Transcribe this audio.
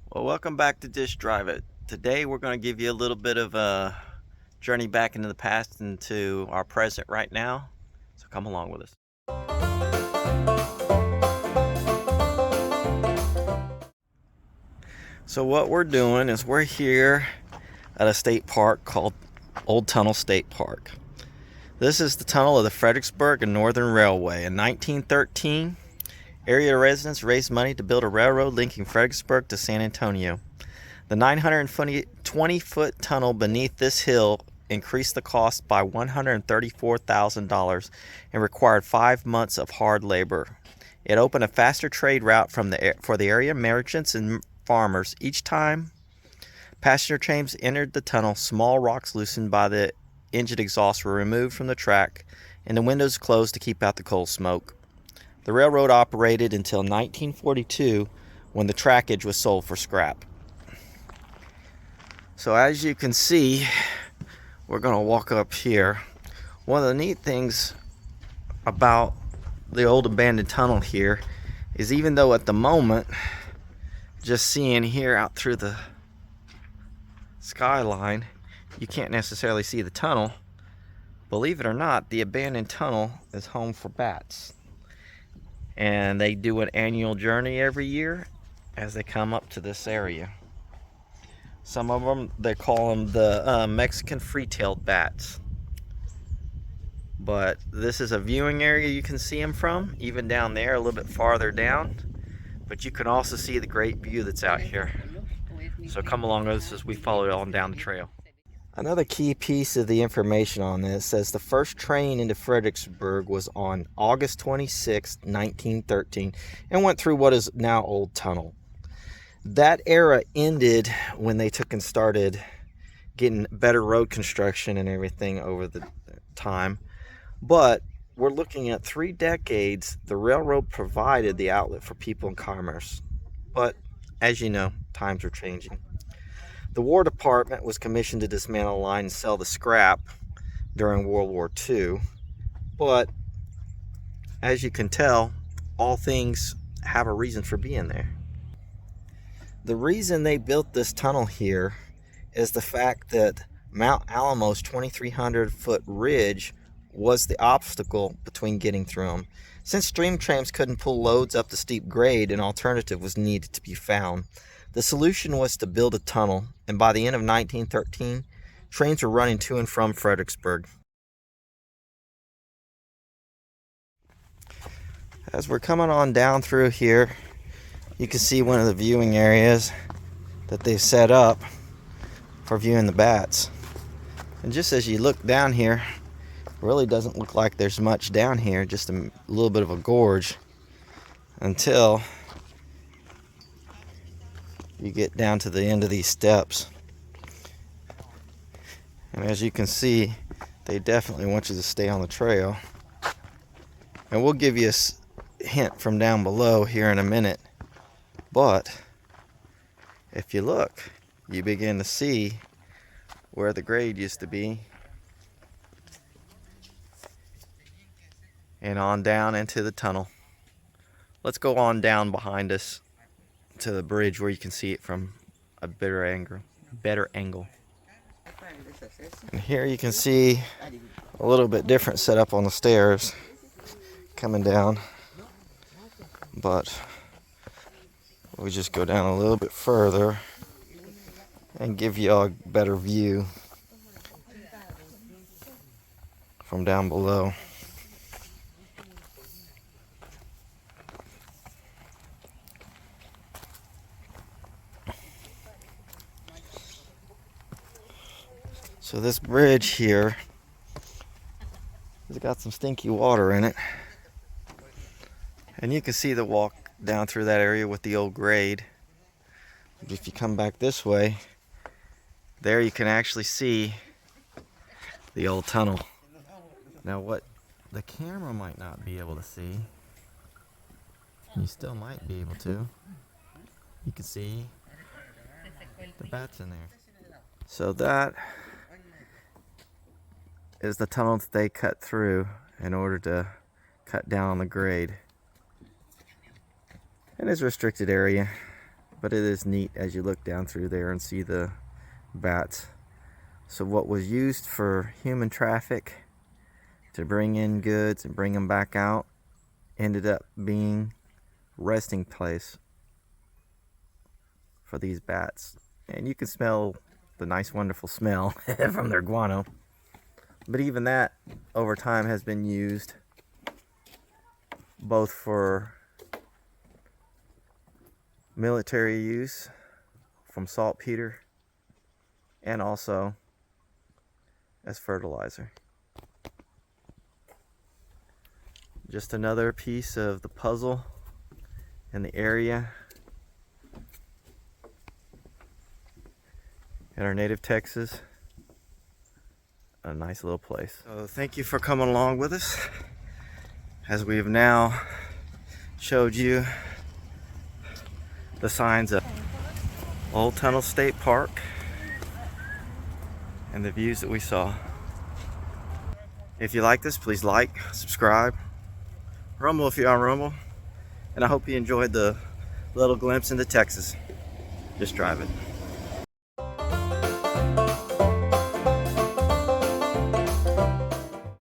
Well, welcome back to Dish Drive It. Today we're going to give you a little bit of a journey back into the past into our present right now. So come along with us. So what we're doing is we're here at a state park called Old Tunnel State Park. This is the tunnel of the Fredericksburg and Northern Railway. In 1913, area residents raised money to build a railroad linking Fredericksburg to San Antonio. The 920-foot tunnel beneath this hill increased the cost by $134,000 and required 5 months of hard labor. It opened a faster trade route for the area merchants and farmers. Each time passenger trains entered the tunnel, small rocks loosened by the engine exhaust were removed from the track and the windows closed to keep out the coal smoke. The railroad operated until 1942 when the trackage was sold for scrap. So as you can see, we're going to walk up here. One of the neat things about the old abandoned tunnel here is even though at the moment, just seeing here out through the skyline, you can't necessarily see the tunnel. Believe it or not, the abandoned tunnel is home for bats. And they do an annual journey every year as they come up to this area. Some of them, they call them the Mexican free-tailed bats. But this is a viewing area you can see them from, even down there, a little bit farther down. But you can also see the great view that's out here. So come along with us as we follow on down the trail. Another key piece of the information on this says the first train into Fredericksburg was on August 26, 1913, and went through what is now Old Tunnel. That era ended when they took and started getting better road construction and everything over the time. But we're looking at 3 decades. The railroad provided the outlet for people and commerce. But as you know, times are changing. The War Department was commissioned to dismantle the line and sell the scrap during World War II. But as you can tell, all things have a reason for being there. The reason they built this tunnel here is the fact that Mount Alamo's 2,300-foot ridge was the obstacle between getting through them. Since stream trams couldn't pull loads up the steep grade, an alternative was needed to be found. The solution was to build a tunnel, and by the end of 1913, trains were running to and from Fredericksburg. As we're coming on down through here, you can see one of the viewing areas that they've set up for viewing the bats. And just as you look down here, it really doesn't look like there's much down here, just a little bit of a gorge until you get down to the end of these steps. And as you can see, they definitely want you to stay on the trail. And we'll give you a hint from down below here in a minute. But if you look, you begin to see where the grade used to be. And on down into the tunnel. Let's go on down behind us to the bridge where you can see it from a better angle. And here you can see a little bit different setup on the stairs coming down. But we just go down a little bit further and give you a better view from down below. So this bridge here has got some stinky water in it. And you can see the walk down through that area with the old grade. If you come back this way, there you can actually see the old tunnel. Now what the camera might not be able to see, you still might be able to. You can see the bats in there. So that is the tunnel that they cut through in order to cut down on the grade. It is a restricted area. But it is neat as you look down through there and see the bats. So what was used for human traffic to bring in goods and bring them back out ended up being resting place for these bats. And you can smell the nice wonderful smell from their guano. But even that over time has been used both for military use from saltpeter and also as fertilizer. Just another piece of the puzzle in the area in our native Texas. A nice little place. So thank you for coming along with us as we've now showed you the signs of Old Tunnel State Park and the views that we saw. If you like this, please like, subscribe, rumble if you're on Rumble, and I hope you enjoyed the little glimpse into Texas. Just drive it.